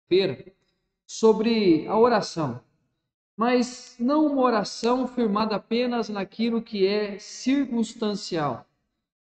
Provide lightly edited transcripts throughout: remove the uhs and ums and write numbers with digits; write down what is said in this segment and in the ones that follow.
segunda-feira sobre a oração, mas não uma oração firmada apenas naquilo que é circunstancial,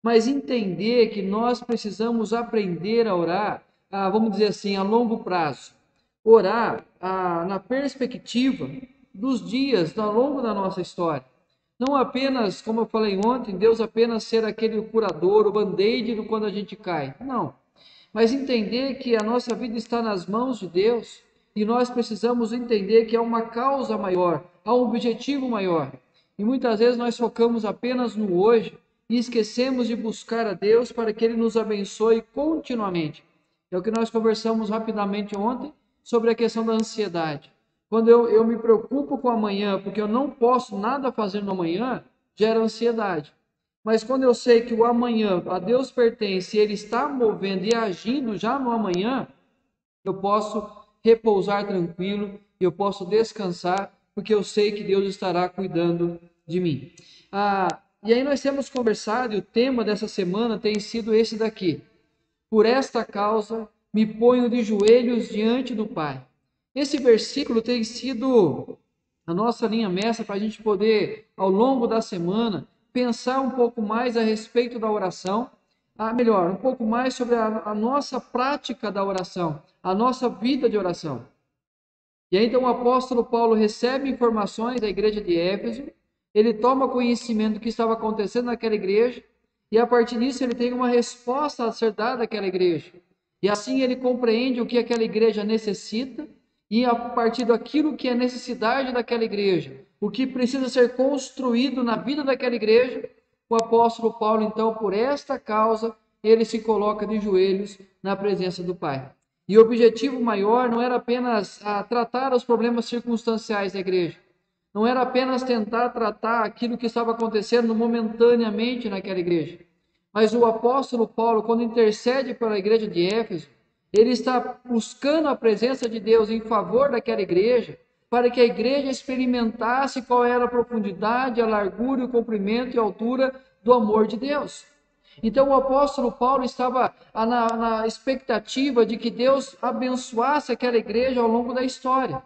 mas entender que nós precisamos aprender a orar, vamos dizer assim, a longo prazo. Orar na perspectiva dos dias ao longo da nossa história. Não apenas, como eu falei ontem, Deus apenas ser aquele curador, o band-aid quando a gente cai. Não. Mas entender que a nossa vida está nas mãos de Deus e nós precisamos entender que há uma causa maior, há um objetivo maior. E muitas vezes nós focamos apenas no hoje e esquecemos de buscar a Deus para que Ele nos abençoe continuamente. É o que nós conversamos rapidamente ontem sobre a questão da ansiedade. Quando eu me preocupo com amanhã, porque eu não posso nada fazer no amanhã, gera ansiedade. Mas quando eu sei que o amanhã a Deus pertence, Ele está movendo e agindo já no amanhã, eu posso repousar tranquilo, eu posso descansar, porque eu sei que Deus estará cuidando de mim. E aí nós temos conversado, e o tema dessa semana tem sido esse daqui. Por esta causa me ponho de joelhos diante do Pai. Esse versículo tem sido a nossa linha mestra para a gente poder, ao longo da semana, pensar um pouco mais a respeito da oração, um pouco mais sobre a nossa prática da oração, a nossa vida de oração. E aí então o apóstolo Paulo recebe informações da igreja de Éfeso, ele toma conhecimento do que estava acontecendo naquela igreja, e a partir disso ele tem uma resposta a ser dada àquela igreja. E assim ele compreende o que aquela igreja necessita, e a partir daquilo que é necessidade daquela igreja, o que precisa ser construído na vida daquela igreja, o apóstolo Paulo, então, por esta causa, ele se coloca de joelhos na presença do Pai. E o objetivo maior não era apenas tratar os problemas circunstanciais da igreja, não era apenas tentar tratar aquilo que estava acontecendo momentaneamente naquela igreja, mas o apóstolo Paulo, quando intercede pela igreja de Éfeso, ele está buscando a presença de Deus em favor daquela igreja, para que a igreja experimentasse qual era a profundidade, a largura, o comprimento e a altura do amor de Deus. Então o apóstolo Paulo estava na expectativa de que Deus abençoasse aquela igreja ao longo da história.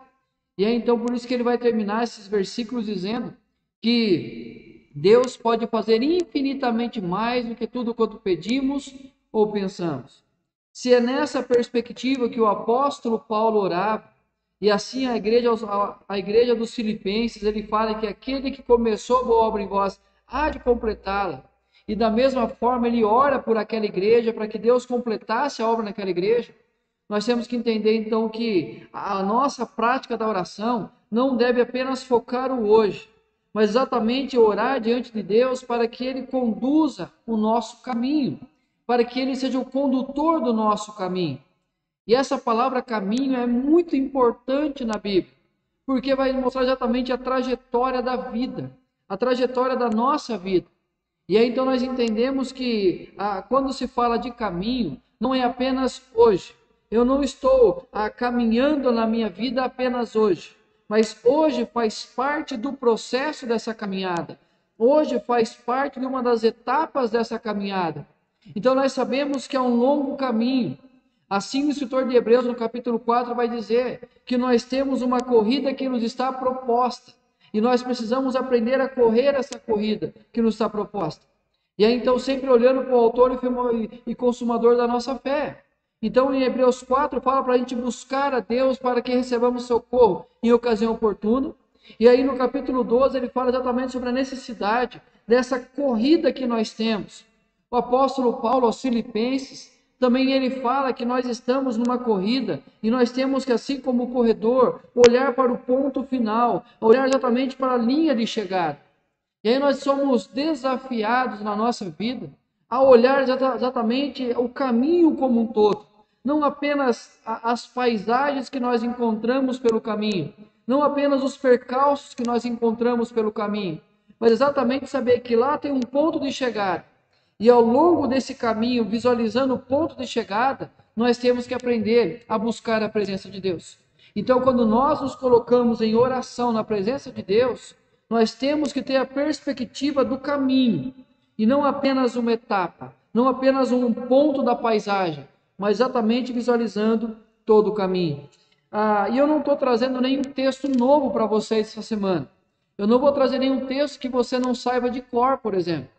E é então por isso que ele vai terminar esses versículos dizendo que Deus pode fazer infinitamente mais do que tudo quanto pedimos ou pensamos. Se é nessa perspectiva que o apóstolo Paulo orava, e assim a igreja dos Filipenses, ele fala que aquele que começou boa obra em vós há de completá-la. E da mesma forma ele ora por aquela igreja, para que Deus completasse a obra naquela igreja. Nós temos que entender então que a nossa prática da oração não deve apenas focar o hoje, mas exatamente orar diante de Deus para que Ele conduza o nosso caminho, para que Ele seja o condutor do nosso caminho. E essa palavra caminho é muito importante na Bíblia, porque vai mostrar exatamente a trajetória da vida, a trajetória da nossa vida. E aí então nós entendemos que quando se fala de caminho, não é apenas hoje. Eu não estou caminhando na minha vida apenas hoje, mas hoje faz parte do processo dessa caminhada. Hoje faz parte de uma das etapas dessa caminhada. Então nós sabemos que é um longo caminho. Assim o escritor de Hebreus no capítulo 4 vai dizer que nós temos uma corrida que nos está proposta. E nós precisamos aprender a correr essa corrida que nos está proposta. E aí então sempre olhando para o autor e consumador da nossa fé. Então em Hebreus 4 fala para a gente buscar a Deus para que recebamos socorro em ocasião oportuna. E aí no capítulo 12 ele fala exatamente sobre a necessidade dessa corrida que nós temos. O apóstolo Paulo aos Filipenses, também ele fala que nós estamos numa corrida e nós temos que, assim como o corredor, olhar para o ponto final, olhar exatamente para a linha de chegada. E aí nós somos desafiados na nossa vida a olhar exatamente o caminho como um todo, não apenas as paisagens que nós encontramos pelo caminho, não apenas os percalços que nós encontramos pelo caminho, mas exatamente saber que lá tem um ponto de chegada. E ao longo desse caminho, visualizando o ponto de chegada, nós temos que aprender a buscar a presença de Deus. Então, quando nós nos colocamos em oração na presença de Deus, nós temos que ter a perspectiva do caminho, e não apenas uma etapa, não apenas um ponto da paisagem, mas exatamente visualizando todo o caminho. E eu não estou trazendo nenhum texto novo para vocês essa semana. Eu não vou trazer nenhum texto que você não saiba de cor, por exemplo.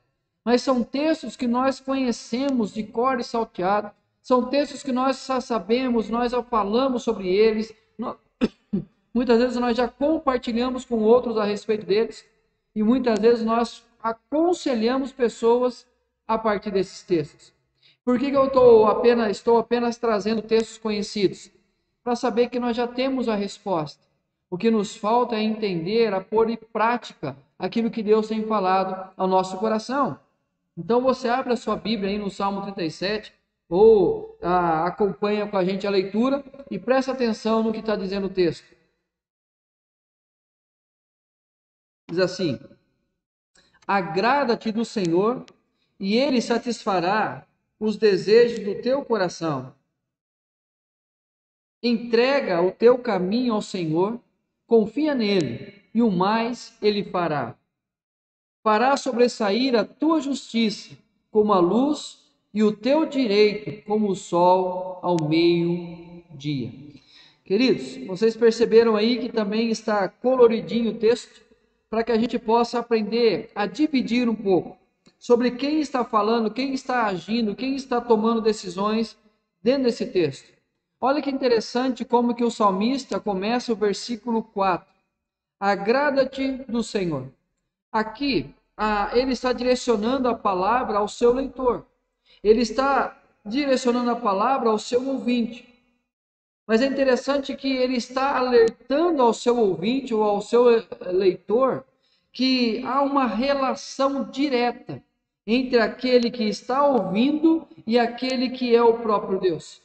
Mas são textos que nós conhecemos de cor e salteado. São textos que nós já sabemos, nós já falamos sobre eles. Muitas vezes nós já compartilhamos com outros a respeito deles. E muitas vezes nós aconselhamos pessoas a partir desses textos. Por que eu estou apenas trazendo textos conhecidos? Para saber que nós já temos a resposta. O que nos falta é entender, a pôr em prática aquilo que Deus tem falado ao nosso coração. Então você abre a sua Bíblia aí no Salmo 37, ou acompanha com a gente a leitura e presta atenção no que está dizendo o texto. Diz assim: agrada-te do Senhor, e Ele satisfará os desejos do teu coração. Entrega o teu caminho ao Senhor, confia nele, e o mais Ele fará. Fará sobressair a tua justiça como a luz, e o teu direito como o sol ao meio-dia. Queridos, vocês perceberam aí que também está coloridinho o texto, para que a gente possa aprender a dividir um pouco sobre quem está falando, quem está agindo, quem está tomando decisões dentro desse texto. Olha que interessante como que o salmista começa o versículo 4. Agrada-te do Senhor. Aqui, ele está direcionando a palavra ao seu leitor. Ele está direcionando a palavra ao seu ouvinte. Mas é interessante que ele está alertando ao seu ouvinte ou ao seu leitor que há uma relação direta entre aquele que está ouvindo e aquele que é o próprio Deus.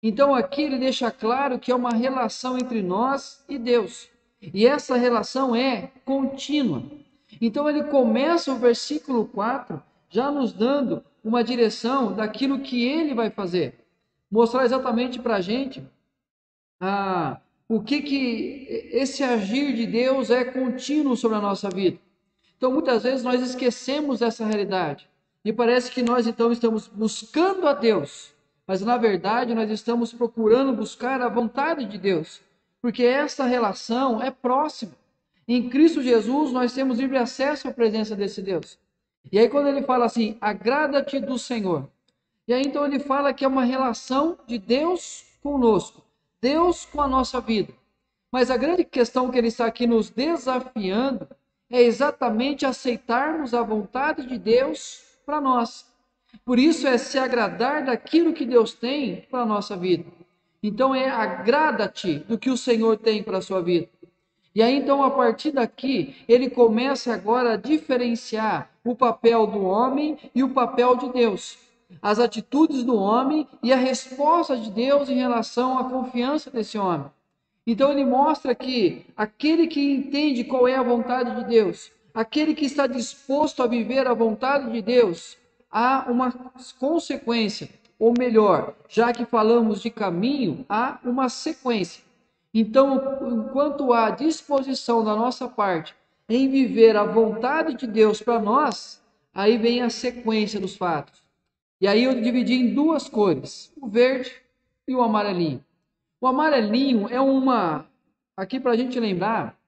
Então aqui ele deixa claro que é uma relação entre nós e Deus. E essa relação é contínua. Então ele começa o versículo 4 já nos dando uma direção daquilo que ele vai fazer. Mostrar exatamente para a gente o que esse agir de Deus é contínuo sobre a nossa vida. Então, muitas vezes nós esquecemos dessa realidade e parece que nós então estamos buscando a Deus, mas na verdade nós estamos procurando buscar a vontade de Deus, porque essa relação é próxima. Em Cristo Jesus nós temos livre acesso à presença desse Deus. E aí quando ele fala assim, agrada-te do Senhor, e aí então ele fala que é uma relação de Deus conosco, Deus com a nossa vida. Mas a grande questão que ele está aqui nos desafiando é exatamente aceitarmos a vontade de Deus para nós. Por isso é se agradar daquilo que Deus tem para a nossa vida. Então agrada-te do que o Senhor tem para a sua vida. E aí então a partir daqui ele começa agora a diferenciar o papel do homem e o papel de Deus. As atitudes do homem e a resposta de Deus em relação à confiança desse homem. Então ele mostra que aquele que entende qual é a vontade de Deus, aquele que está disposto a viver a vontade de Deus, há uma consequência, ou melhor, já que falamos de caminho, há uma sequência. Então, enquanto há disposição da nossa parte em viver a vontade de Deus para nós, aí vem a sequência dos fatos. E aí eu dividi em duas cores, o verde e o amarelinho. O amarelinho é aqui para a gente lembrar,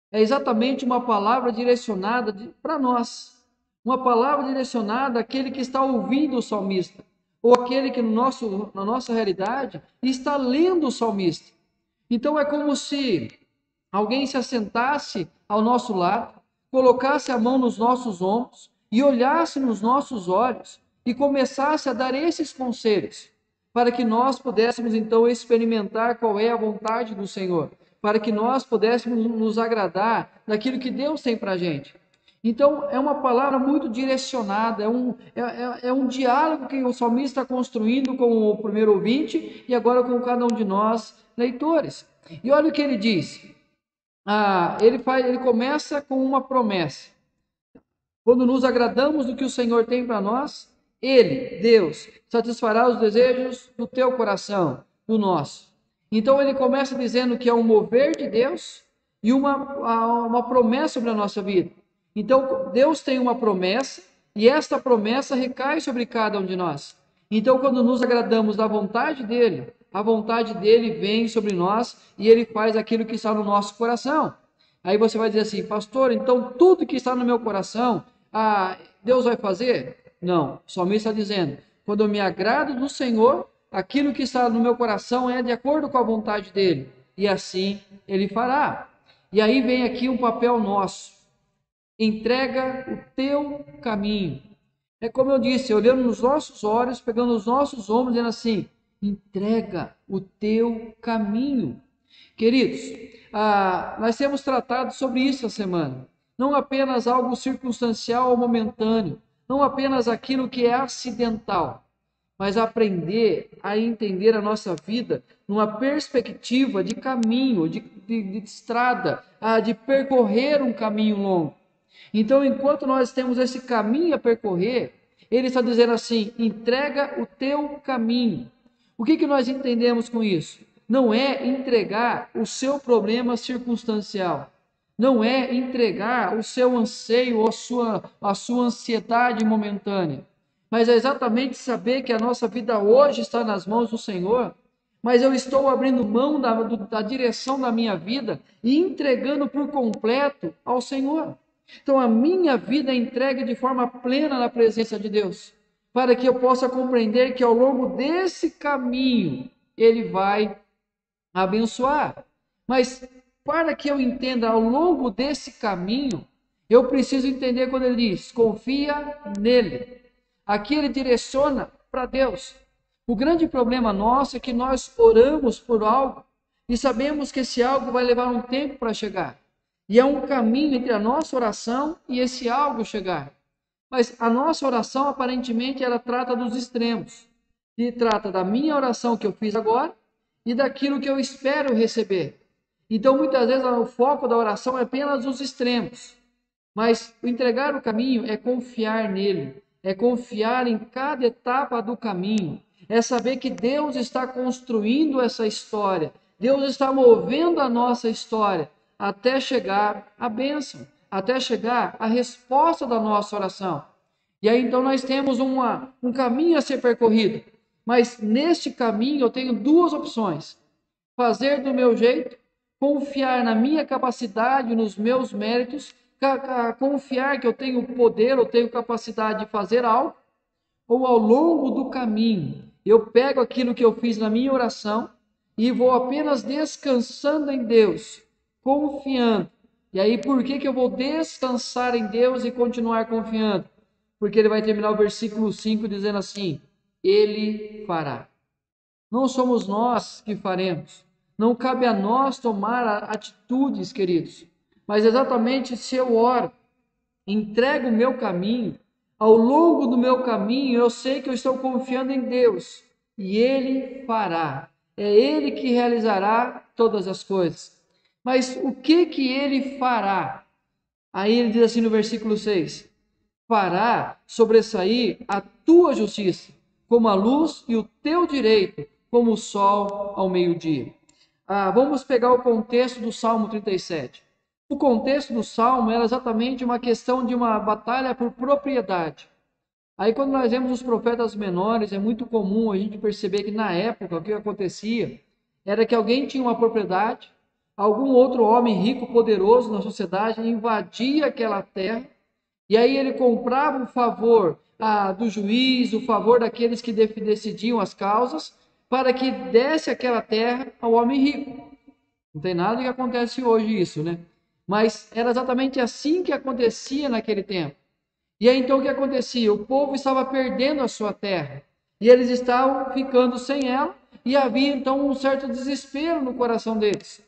é exatamente uma palavra direcionada para nós. Uma palavra direcionada àquele que está ouvindo o salmista, ou aquele que na nossa realidade está lendo o salmista. Então é como se alguém se assentasse ao nosso lado, colocasse a mão nos nossos ombros e olhasse nos nossos olhos e começasse a dar esses conselhos, para que nós pudéssemos então experimentar qual é a vontade do Senhor, para que nós pudéssemos nos agradar daquilo que Deus tem para a gente. Então é uma palavra muito direcionada, é um diálogo que o salmista está construindo com o primeiro ouvinte e agora com cada um de nós, leitores. E olha o que ele diz. Ele começa com uma promessa. Quando nos agradamos do que o Senhor tem para nós, Ele, Deus, satisfará os desejos do teu coração, do nosso. Então ele começa dizendo que é um mover de Deus e uma promessa sobre a nossa vida. Então Deus tem uma promessa e esta promessa recai sobre cada um de nós. Então quando nos agradamos da vontade dEle, a vontade dele vem sobre nós e ele faz aquilo que está no nosso coração. Aí você vai dizer assim, pastor, então tudo que está no meu coração, Deus vai fazer? Não, o salmista está dizendo, quando eu me agrado do Senhor, aquilo que está no meu coração é de acordo com a vontade dele, e assim ele fará. E aí vem aqui um papel nosso, entrega o teu caminho. É como eu disse, olhando nos nossos olhos, pegando os nossos ombros, dizendo assim, entrega o teu caminho. Queridos, nós temos tratado sobre isso essa semana. Não apenas algo circunstancial ou momentâneo, não apenas aquilo que é acidental, mas aprender a entender a nossa vida numa perspectiva de caminho, de estrada, de percorrer um caminho longo. Então, enquanto nós temos esse caminho a percorrer, ele está dizendo assim, entrega o teu caminho. O que nós entendemos com isso? Não é entregar o seu problema circunstancial, não é entregar o seu anseio ou a sua ansiedade momentânea, mas é exatamente saber que a nossa vida hoje está nas mãos do Senhor, mas eu estou abrindo mão da direção da minha vida e entregando por completo ao Senhor. Então a minha vida é entregue de forma plena na presença de Deus, para que eu possa compreender que ao longo desse caminho Ele vai abençoar. Mas para que eu entenda ao longo desse caminho, eu preciso entender quando ele diz, confia nele. Aqui ele direciona para Deus. O grande problema nosso é que nós oramos por algo e sabemos que esse algo vai levar um tempo para chegar. E é um caminho entre a nossa oração e esse algo chegar. Mas a nossa oração, aparentemente, ela trata dos extremos. E trata da minha oração que eu fiz agora e daquilo que eu espero receber. Então, muitas vezes, o foco da oração é apenas os extremos. Mas entregar o caminho é confiar nele, é confiar em cada etapa do caminho, é saber que Deus está construindo essa história, Deus está movendo a nossa história até chegar a bênção, até chegar a resposta da nossa oração. E aí então nós temos um caminho a ser percorrido, mas neste caminho eu tenho duas opções: fazer do meu jeito, confiar na minha capacidade, nos meus méritos, confiar que eu tenho poder, eu tenho capacidade de fazer algo, ou ao longo do caminho eu pego aquilo que eu fiz na minha oração e vou apenas descansando em Deus, confiando. E aí por que eu vou descansar em Deus e continuar confiando? Porque ele vai terminar o versículo 5 dizendo assim, ele fará. Não somos nós que faremos. Não cabe a nós tomar atitudes, queridos. Mas exatamente se eu oro, entrego o meu caminho, ao longo do meu caminho eu sei que eu estou confiando em Deus. E Ele fará. É Ele que realizará todas as coisas. Mas o que Ele fará? Aí ele diz assim no versículo 6. Fará sobressair a tua justiça, como a luz, e o teu direito, como o sol ao meio-dia. Vamos pegar o contexto do Salmo 37. O contexto do Salmo era exatamente uma questão de uma batalha por propriedade. Aí quando nós vemos os profetas menores, é muito comum a gente perceber que na época o que acontecia era que alguém tinha uma propriedade, algum outro homem rico, poderoso na sociedade invadia aquela terra, e aí ele comprava o favor do juiz, o favor daqueles que decidiam as causas, para que desse aquela terra ao homem rico. Não tem nada que acontece hoje isso, né? Mas era exatamente assim que acontecia naquele tempo. E aí então o que acontecia? O povo estava perdendo a sua terra, e eles estavam ficando sem ela, e havia então um certo desespero no coração deles.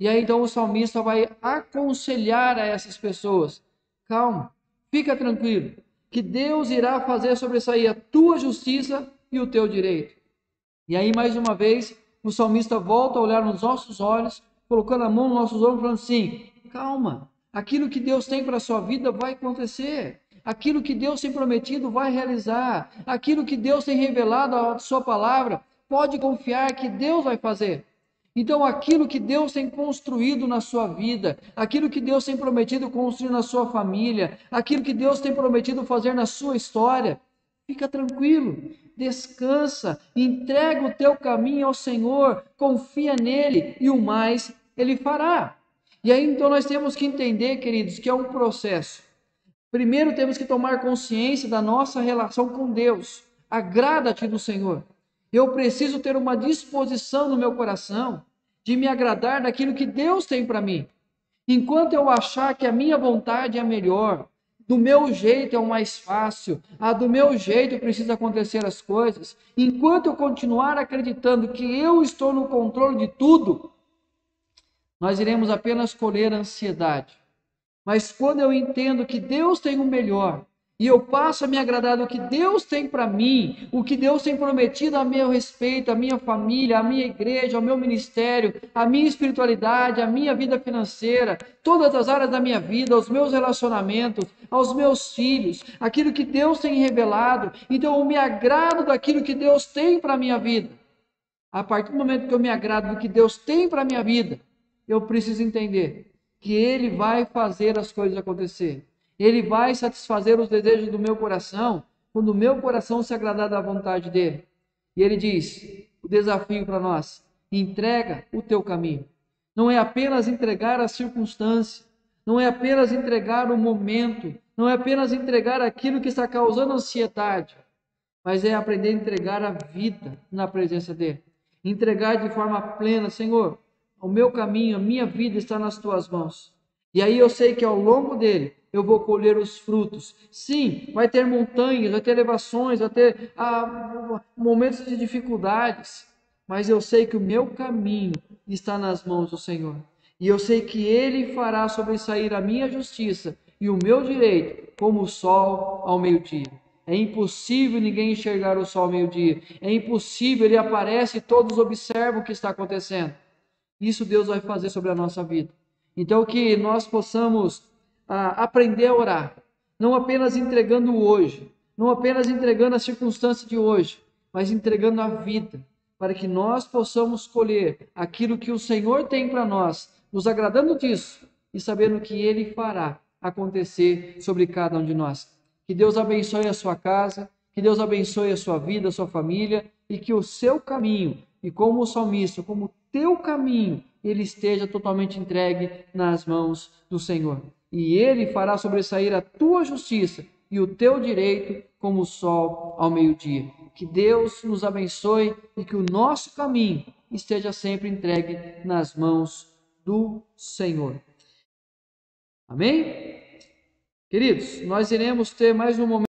E aí então o salmista vai aconselhar a essas pessoas, calma, fica tranquilo, que Deus irá fazer sobressair a tua justiça e o teu direito. E aí mais uma vez o salmista volta a olhar nos nossos olhos, colocando a mão nos nossos ombros, falando assim, calma, aquilo que Deus tem para a sua vida vai acontecer. Aquilo que Deus tem prometido vai realizar. Aquilo que Deus tem revelado a sua palavra, pode confiar que Deus vai fazer. Então, aquilo que Deus tem construído na sua vida, aquilo que Deus tem prometido construir na sua família, aquilo que Deus tem prometido fazer na sua história, Fica tranquilo, descansa, entrega o teu caminho ao Senhor, confia nele e o mais ele fará. E aí então nós temos que entender, queridos, que é um processo. Primeiro temos que tomar consciência da nossa relação com Deus. Agrada-te do Senhor. Eu preciso ter uma disposição no meu coração de me agradar daquilo que Deus tem para mim. Enquanto eu achar que a minha vontade é a melhor, do meu jeito é o mais fácil, do meu jeito precisa acontecer as coisas, enquanto eu continuar acreditando que eu estou no controle de tudo, nós iremos apenas colher ansiedade. Mas quando eu entendo que Deus tem o melhor, e eu passo a me agradar do que Deus tem para mim, o que Deus tem prometido a meu respeito, a minha família, a minha igreja, ao meu ministério, a minha espiritualidade, a minha vida financeira, todas as áreas da minha vida, os meus relacionamentos, aos meus filhos, aquilo que Deus tem revelado, então eu me agrado daquilo que Deus tem para a minha vida. A partir do momento que eu me agrado do que Deus tem para a minha vida, eu preciso entender que Ele vai fazer as coisas acontecer. Ele vai satisfazer os desejos do meu coração, quando o meu coração se agradar da vontade dEle. E Ele diz, o desafio para nós, entrega o teu caminho. Não é apenas entregar a circunstância, não é apenas entregar o momento, não é apenas entregar aquilo que está causando ansiedade, mas é aprender a entregar a vida na presença dEle. Entregar de forma plena, Senhor, o meu caminho, a minha vida está nas tuas mãos. E aí eu sei que ao longo dele eu vou colher os frutos. Sim, vai ter montanhas, vai ter elevações, vai ter momentos de dificuldades, mas eu sei que o meu caminho está nas mãos do Senhor. E eu sei que Ele fará sobressair a minha justiça e o meu direito como o sol ao meio-dia. É impossível ninguém enxergar o sol ao meio-dia. É impossível, ele aparece e todos observam o que está acontecendo. Isso Deus vai fazer sobre a nossa vida. Então que nós possamos aprender a orar, não apenas entregando o hoje, não apenas entregando a circunstância de hoje, mas entregando a vida, para que nós possamos colher aquilo que o Senhor tem para nós, nos agradando disso e sabendo que Ele fará acontecer sobre cada um de nós. Que Deus abençoe a sua casa, que Deus abençoe a sua vida, a sua família, e que o seu caminho, e como o salmista, como o teu caminho, ele esteja totalmente entregue nas mãos do Senhor. E Ele fará sobressair a tua justiça e o teu direito como o sol ao meio-dia. Que Deus nos abençoe e que o nosso caminho esteja sempre entregue nas mãos do Senhor. Amém? Queridos, nós iremos ter mais um momento